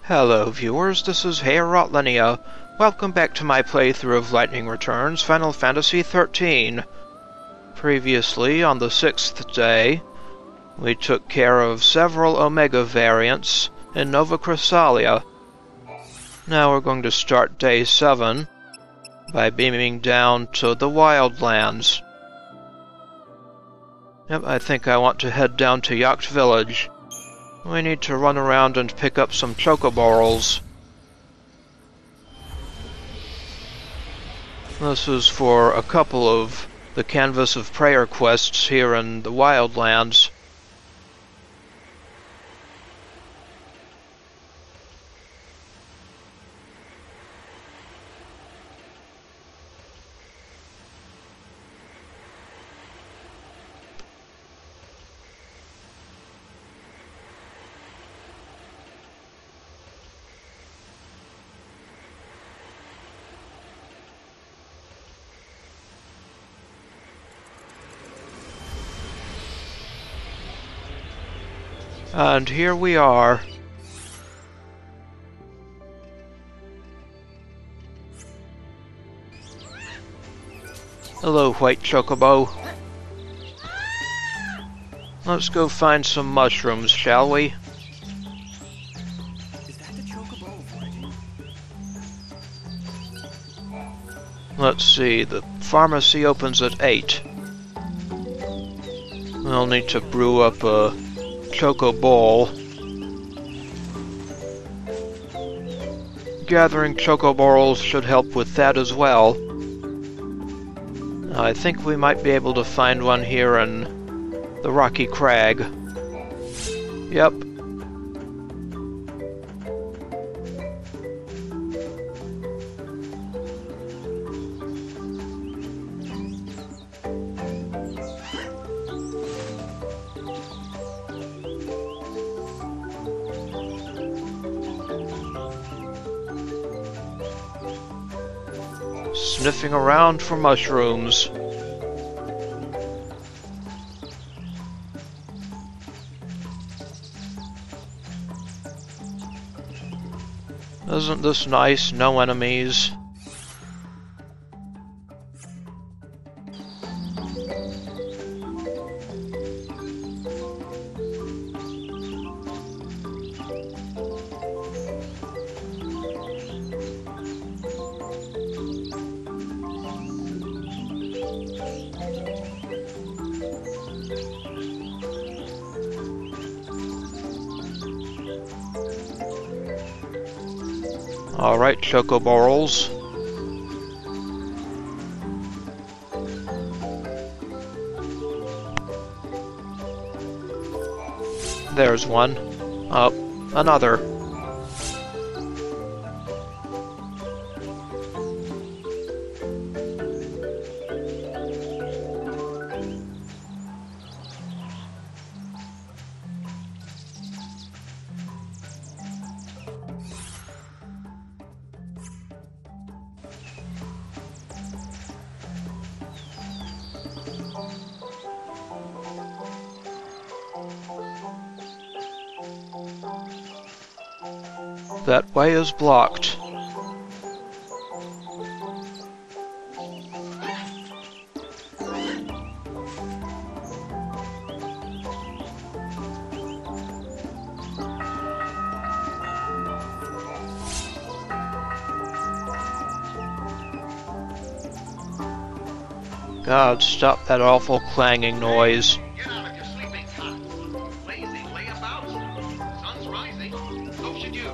Hello viewers, this is Rafflesias. Welcome back to my playthrough of Lightning Returns Final Fantasy XIII. Previously, on the 6th day, we took care of several Omega variants in Nova Chrysalia. Now we're going to start day 7 by beaming down to the Wildlands. Yep, I think I want to head down to Jagd Village. We need to run around and pick up some Chocoborels. This is for a couple of the Canvas of Prayer quests here in the Wildlands. And here we are. Hello, White Chocobo. Let's go find some mushrooms, shall we? Is that the Chocobo fighting? Let's see, the pharmacy opens at 8. We'll need to brew up a Chocobull. Gathering Chocoborels should help with that as well. I think we might be able to find one here in the Rocky Crag. Yep. Sniffing around for mushrooms. Isn't this nice? No enemies. Alright, Chocoborels. There's one. Another. That way is blocked. God, stop that awful clanging noise. Get out of your sleeping cot. Lazy, lay about. Sun's rising. So should you.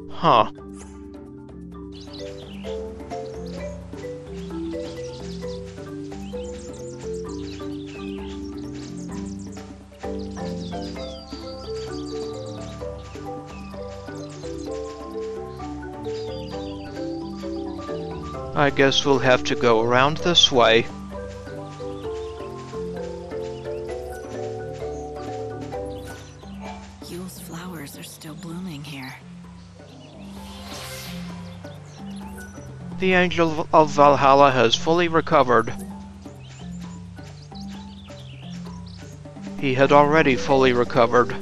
Huh. I guess we'll have to go around this way. Yule's flowers are still blooming here. The Angel of Valhalla has fully recovered. He had already fully recovered.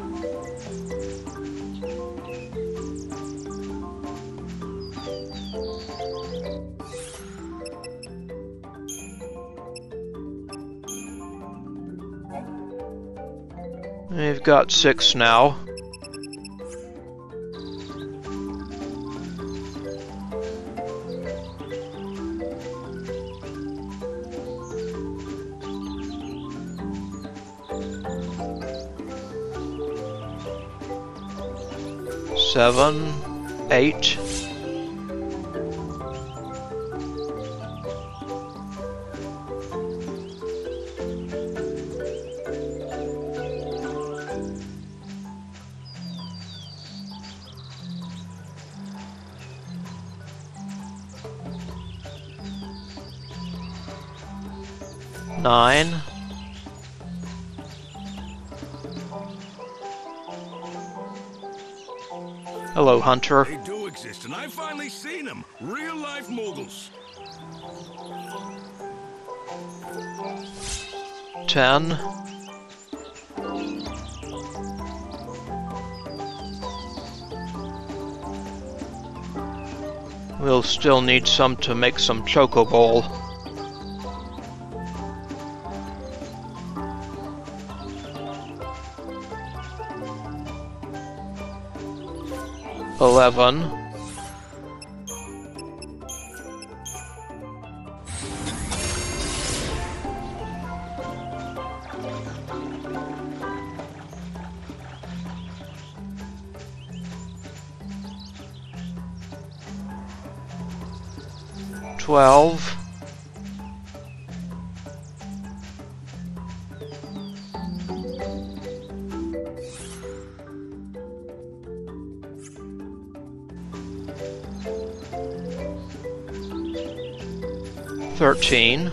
We've got 6 now. Seven, 8. Nine. Hello, Hunter. They do exist, and I've finally seen them. Real-life moguls. 10. We'll still need some to make some Chocobull. 11. $12. $13.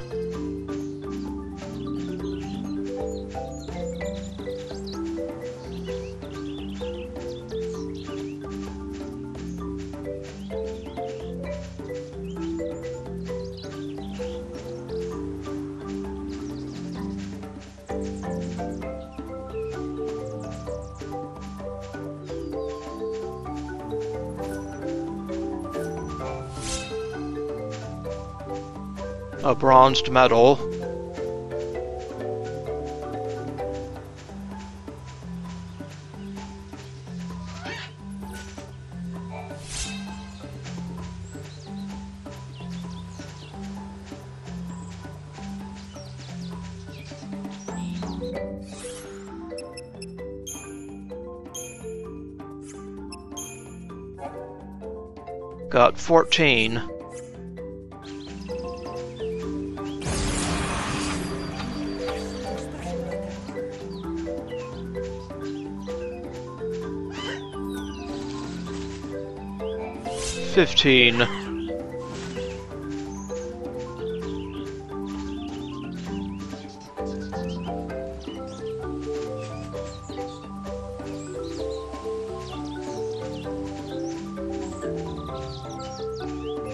A bronzed medal. Got 14. $15.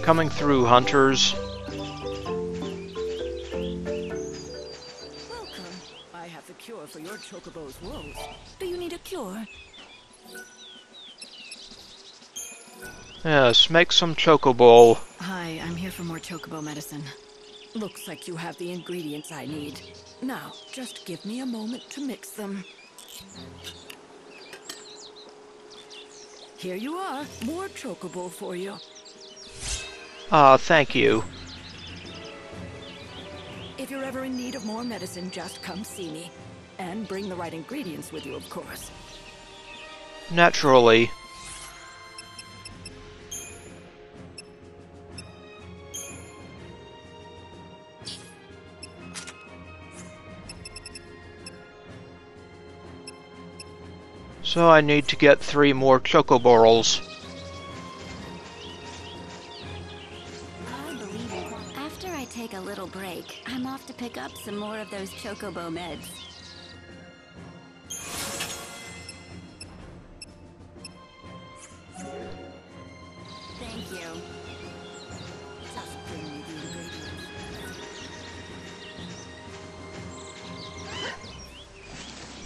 Coming through, hunters. Welcome. I have the cure for your Chocobo's woes. Do you need a cure? Yes, make some Chocobull. Hi, I'm here for more Chocobo medicine. Looks like you have the ingredients I need. Now, just give me a moment to mix them. Here you are, more Chocobo for you. Thank you. If you're ever in need of more medicine, just come see me. And bring the right ingredients with you, of course. Naturally. So I need to get 3 more Chocoborels. I believe in I take a little break, I'm off to pick up some more of those Chocobo meds. Thank you. Just bring me the ingredients.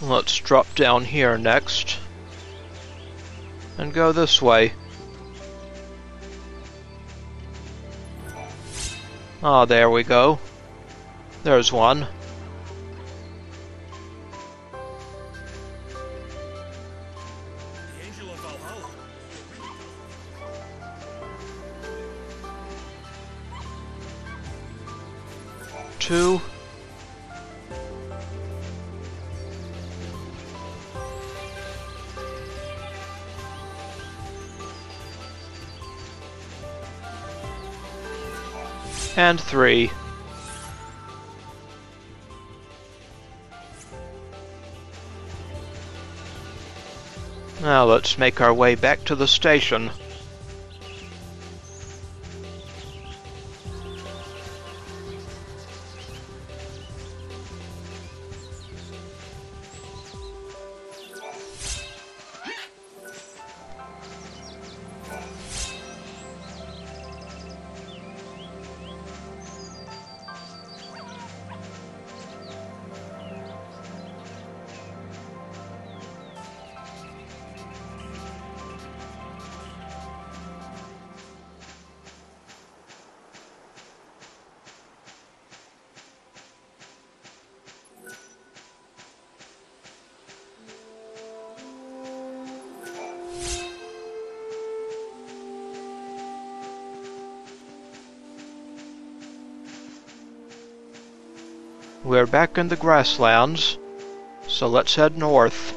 Let's drop down here next. And go this way. Ah, there we go. There's one. Two. And 3. Now let's make our way back to the station. We're back in the grasslands, so let's head north.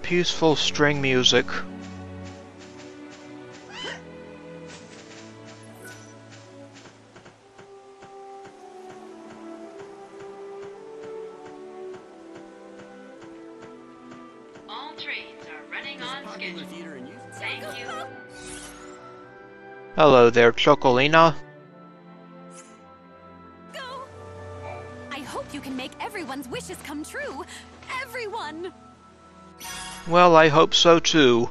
Peaceful string music. All trains are running on schedule. Thank you. Hello there, Chocolina. Go! I hope you can make everyone's wishes come true. Everyone! Well, I hope so too.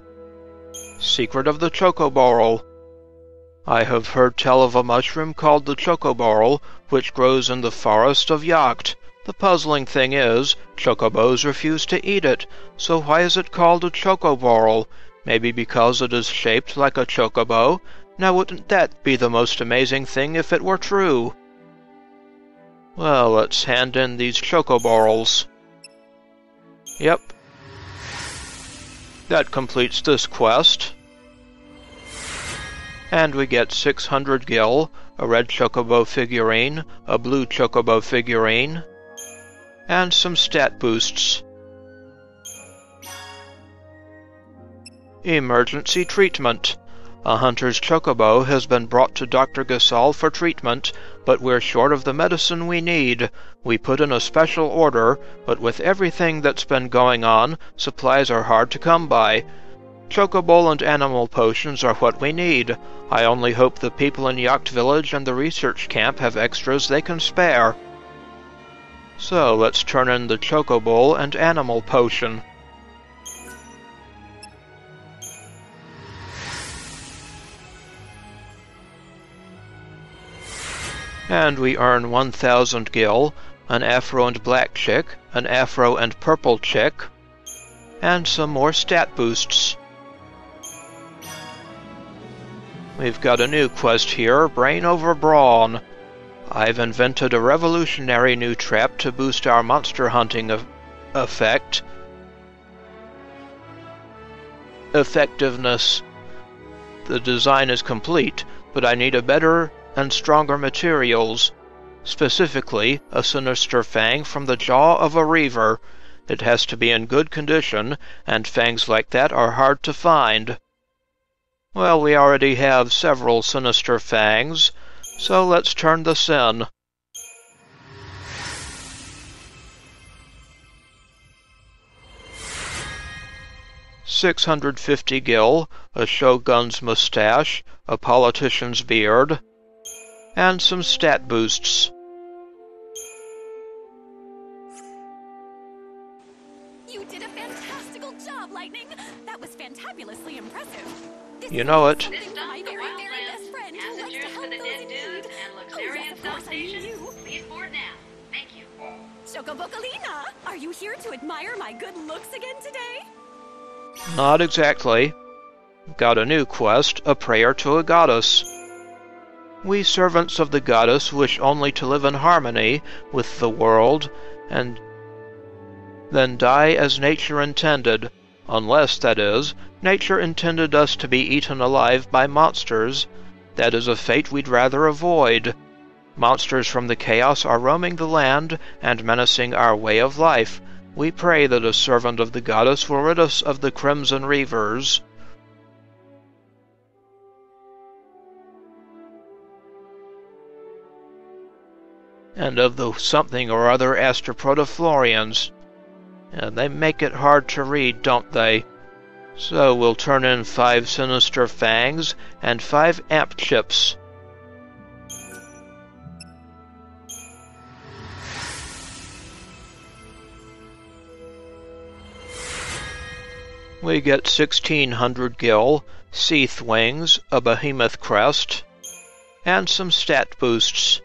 Secret of the Chocoborel. I have heard tell of a mushroom called the Chocoborel, which grows in the forest of Jagd. The puzzling thing is, chocobos refuse to eat it, so why is it called a Chocoborel? Maybe because it is shaped like a chocobo? Now wouldn't that be the most amazing thing if it were true? Well, let's hand in these Chocoborels. Yep. That completes this quest. And we get 600 gil, a Red Chocobo Figurine, a Blue Chocobo Figurine, and some stat boosts. Emergency treatment. A hunter's chocobo has been brought to Dr. Gasol for treatment, but we're short of the medicine we need. We put in a special order, but with everything that's been going on, supplies are hard to come by. Chocobull and animal potions are what we need. I only hope the people in Jagd Village and the research camp have extras they can spare. So let's turn in the Chocobull and animal potion. And we earn 1,000 gil, an Afro and Black Chick, an Afro and Purple Chick, and some more stat boosts. We've got a new quest here, Brain over Brawn. I've invented a revolutionary new trap to boost our monster hunting effectiveness. The design is complete, but I need a better and stronger materials. Specifically, a sinister fang from the jaw of a reaver. It has to be in good condition, and fangs like that are hard to find. Well, we already have several sinister fangs, so let's turn this in. $650 gil, a shogun's mustache, a politician's beard, and some stat boosts. You did a fantastical job, Lightning! That was fantabulously impressive. You know it. This stop My for very, very best Wildlands. friend who likes to Passengers help for the those Dead in Dude need. and Oh, Luxurious yes, of South course, I mean Station. you. Please board now. Thank you. Chocobolina, are you here to admire my good looks again today? Not exactly. Got a new quest, a prayer to a goddess. We servants of the goddess wish only to live in harmony with the world, and then die as nature intended, unless, that is, nature intended us to be eaten alive by monsters. That is a fate we'd rather avoid. Monsters from the chaos are roaming the land and menacing our way of life. We pray that a servant of the goddess will rid us of the Crimson Reavers. And of the something or other Astroprotoflorians. And they make it hard to read, don't they? So we'll turn in 5 sinister fangs and 5 amp chips. We get 1600 gil, Seath wings, a behemoth crest, and some stat boosts.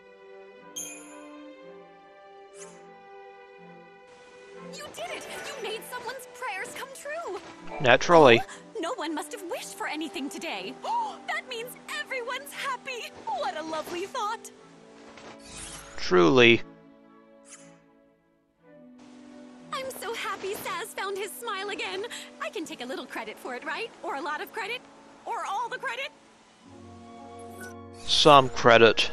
You did it! You made someone's prayers come true! Naturally. No one must have wished for anything today. That means everyone's happy! What a lovely thought! Truly. I'm so happy Saz found his smile again. I can take a little credit for it, right? Or a lot of credit? Or all the credit? Some credit.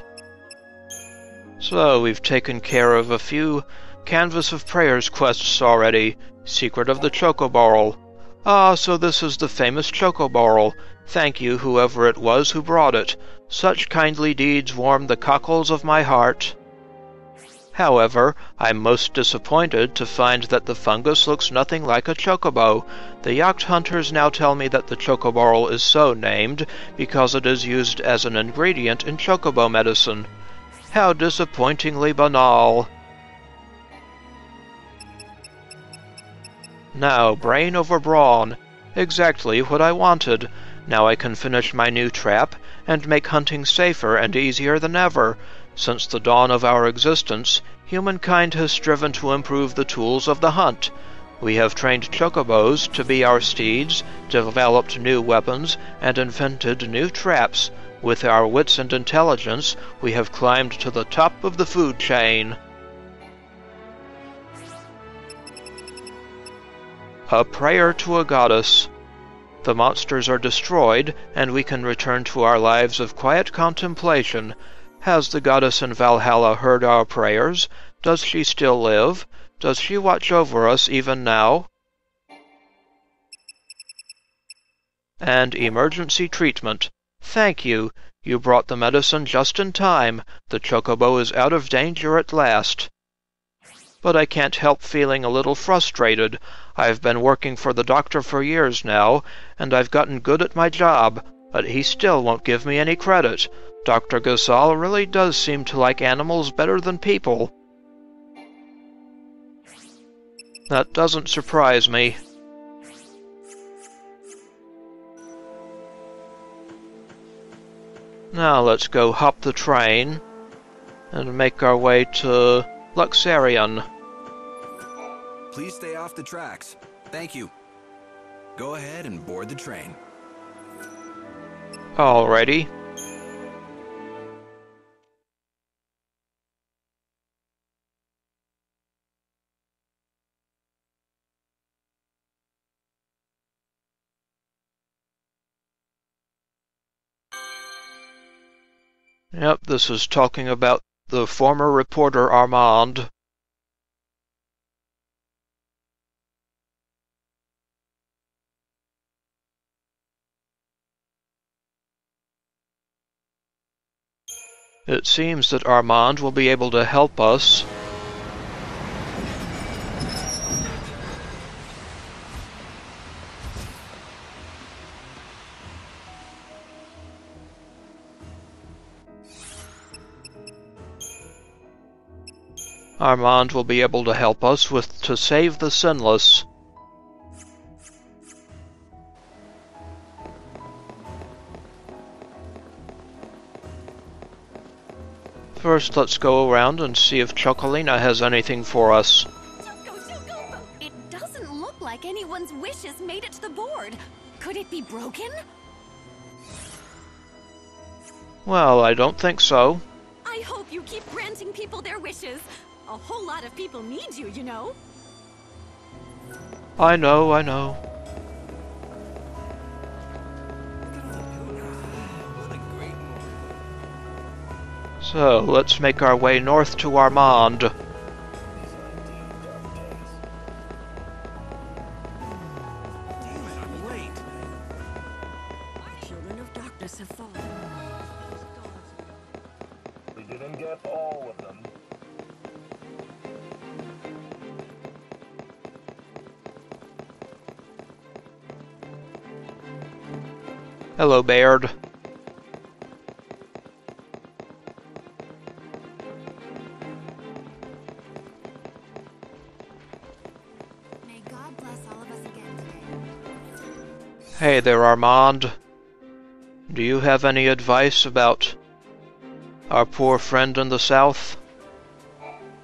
So, we've taken care of a few Canvas of Prayers quests already. Secret of the Chocoborel. Ah, so this is the famous Chocoborel. Thank you, whoever it was who brought it. Such kindly deeds warm the cockles of my heart. However, I'm most disappointed to find that the fungus looks nothing like a chocobo. The yacht hunters now tell me that the Chocoborel is so named because it is used as an ingredient in chocobo medicine. How disappointingly banal. Now, brain over brawn. Exactly what I wanted. Now I can finish my new trap and make hunting safer and easier than ever. Since the dawn of our existence, humankind has striven to improve the tools of the hunt. We have trained chocobos to be our steeds, developed new weapons, and invented new traps. With our wits and intelligence, we have climbed to the top of the food chain. A prayer to a goddess. The monsters are destroyed, and we can return to our lives of quiet contemplation. Has the goddess in Valhalla heard our prayers? Does she still live? Does she watch over us even now? And emergency treatment. Thank you. You brought the medicine just in time. The chocobo is out of danger at last. But I can't help feeling a little frustrated. I've been working for the doctor for years now, and I've gotten good at my job, but he still won't give me any credit. Dr. Gasol really does seem to like animals better than people. That doesn't surprise me. Now let's go hop the train and make our way to Luxarion. Please stay off the tracks. Thank you. Go ahead and board the train. Alrighty. Yep, this is talking about the former reporter Armand. It seems that Armand will be able to help us. Armand will be able to help us to save the sinless. First, let's go around and see if Chocolina has anything for us. Chocobo! It doesn't look like anyone's wishes made it to the board. Could it be broken? Well, I don't think so. I hope you keep granting people their wishes. A whole lot of people need you, you know. I know. So, let's make our way north to Armand. Children of darkness have fallen. We didn't get all of them. Hello, Baird. May God bless all of us again today. Hey there, Armand. Do you have any advice about our poor friend in the south?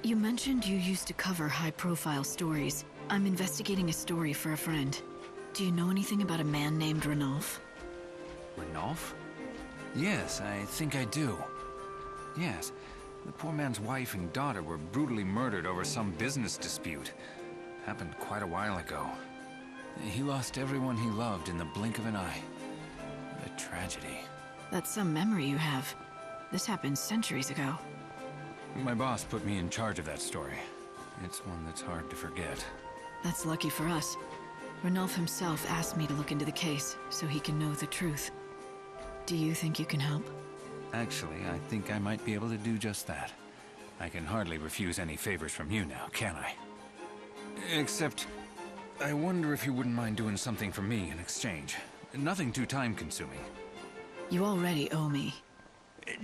You mentioned you used to cover high-profile stories. I'm investigating a story for a friend. Do you know anything about a man named Ranulph? Ranulph? Yes, I think I do. Yes, the poor man's wife and daughter were brutally murdered over some business dispute. Happened quite a while ago. He lost everyone he loved in the blink of an eye. What a tragedy. That's some memory you have. This happened centuries ago. My boss put me in charge of that story. It's one that's hard to forget. That's lucky for us. Ranulph himself asked me to look into the case, so he can know the truth. Do you think you can help? Actually, I think I might be able to do just that. I can hardly refuse any favors from you now, can I? Except, I wonder if you wouldn't mind doing something for me in exchange. Nothing too time-consuming. You already owe me.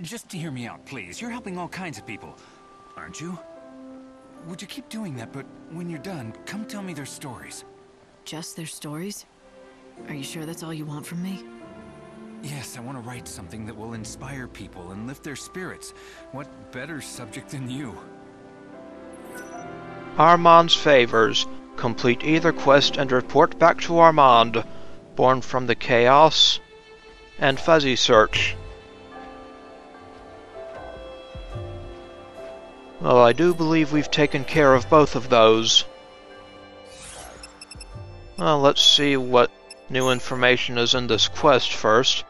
Just to hear me out, please. You're helping all kinds of people, aren't you? Would you keep doing that, but when you're done, come tell me their stories. Just their stories? Are you sure that's all you want from me? Yes, I want to write something that will inspire people and lift their spirits. What better subject than you? Armand's favors. Complete either quest and report back to Armand. Born from the Chaos. And Fuzzy Search. Well, I do believe we've taken care of both of those. Well, let's see what new information is in this quest first.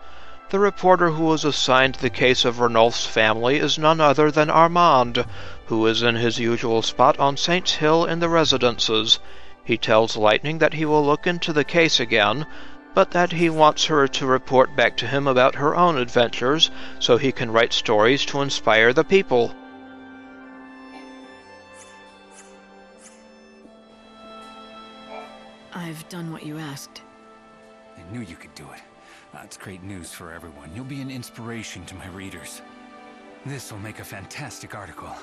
The reporter who was assigned the case of Ranulph's family is none other than Armand, who is in his usual spot on Saints Hill in the Residences. He tells Lightning that he will look into the case again, but that he wants her to report back to him about her own adventures, so he can write stories to inspire the people. I've done what you asked. I knew you could do it. That's great news for everyone. You'll be an inspiration to my readers. This will make a fantastic article.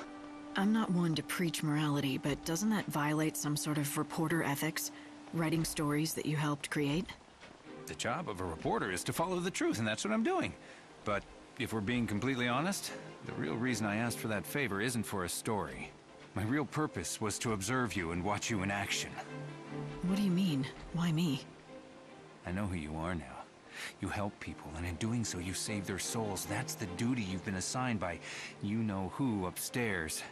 I'm not one to preach morality, but doesn't that violate some sort of reporter ethics? Writing stories that you helped create? The job of a reporter is to follow the truth, and that's what I'm doing. But if we're being completely honest, the real reason I asked for that favor isn't for a story. My real purpose was to observe you and watch you in action. What do you mean? Why me? I know who you are now. You help people, and in doing so you save their souls. That's the duty you've been assigned by you-know-who upstairs.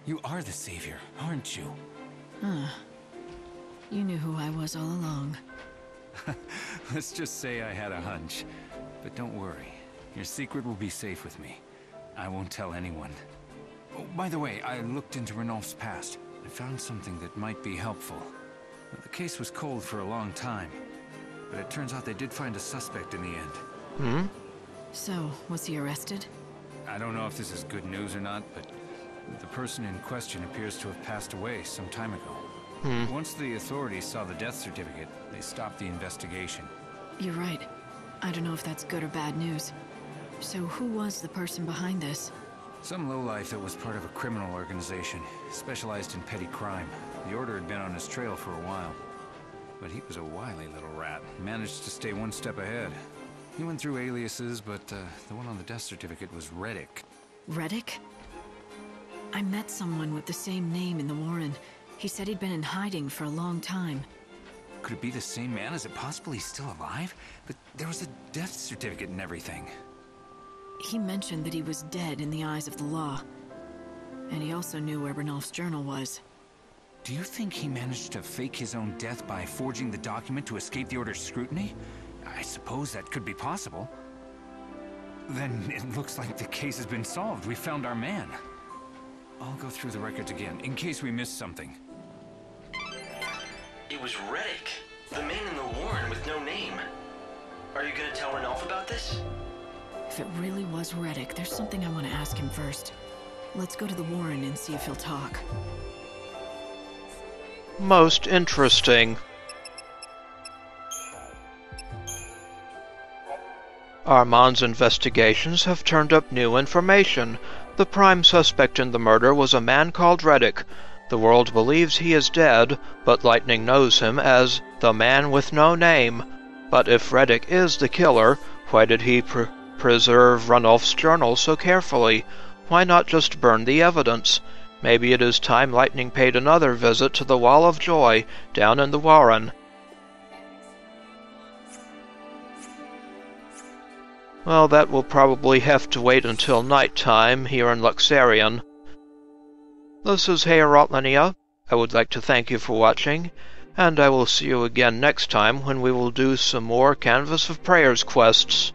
You are the savior, aren't you? Huh. You knew who I was all along. Let's just say I had a hunch. But don't worry. Your secret will be safe with me. I won't tell anyone. Oh, by the way, I looked into Ranulph's past. I found something that might be helpful. The case was cold for a long time, but it turns out they did find a suspect in the end. Hmm? So, was he arrested? I don't know if this is good news or not, but the person in question appears to have passed away some time ago. Once the authorities saw the death certificate, they stopped the investigation. You're right. I don't know if that's good or bad news. So who was the person behind this? Some lowlife that was part of a criminal organization, specialized in petty crime. The Order had been on his trail for a while. But he was a wily little rat, managed to stay one step ahead. He went through aliases, but the one on the death certificate was Reddick. Reddick? I met someone with the same name in the Warren. He said he'd been in hiding for a long time. Could it be the same man? Is it possible he's still alive? But there was a death certificate and everything. He mentioned that he was dead in the eyes of the law. And he also knew where Ranulph's journal was. Do you think he managed to fake his own death by forging the document to escape the Order's scrutiny? I suppose that could be possible. Then it looks like the case has been solved. We found our man. I'll go through the records again, in case we missed something. It was Reddick, the man in the Warren with no name. Are you gonna tell Ranulph about this? If it really was Reddick, there's something I want to ask him first. Let's go to the Warren and see if he'll talk. Most interesting. Armand's investigations have turned up new information. The prime suspect in the murder was a man called Reddick. The world believes he is dead, but Lightning knows him as the man with no name. But if Reddick is the killer, why did he preserve Ranulph's journal so carefully? Why not just burn the evidence? Maybe it is time Lightning paid another visit to the Wall of Joy down in the Warren. Well, that will probably have to wait until night time here in Luxarion. This is Rafflesias. I would like to thank you for watching, and I will see you again next time when we will do some more Canvas of Prayers quests.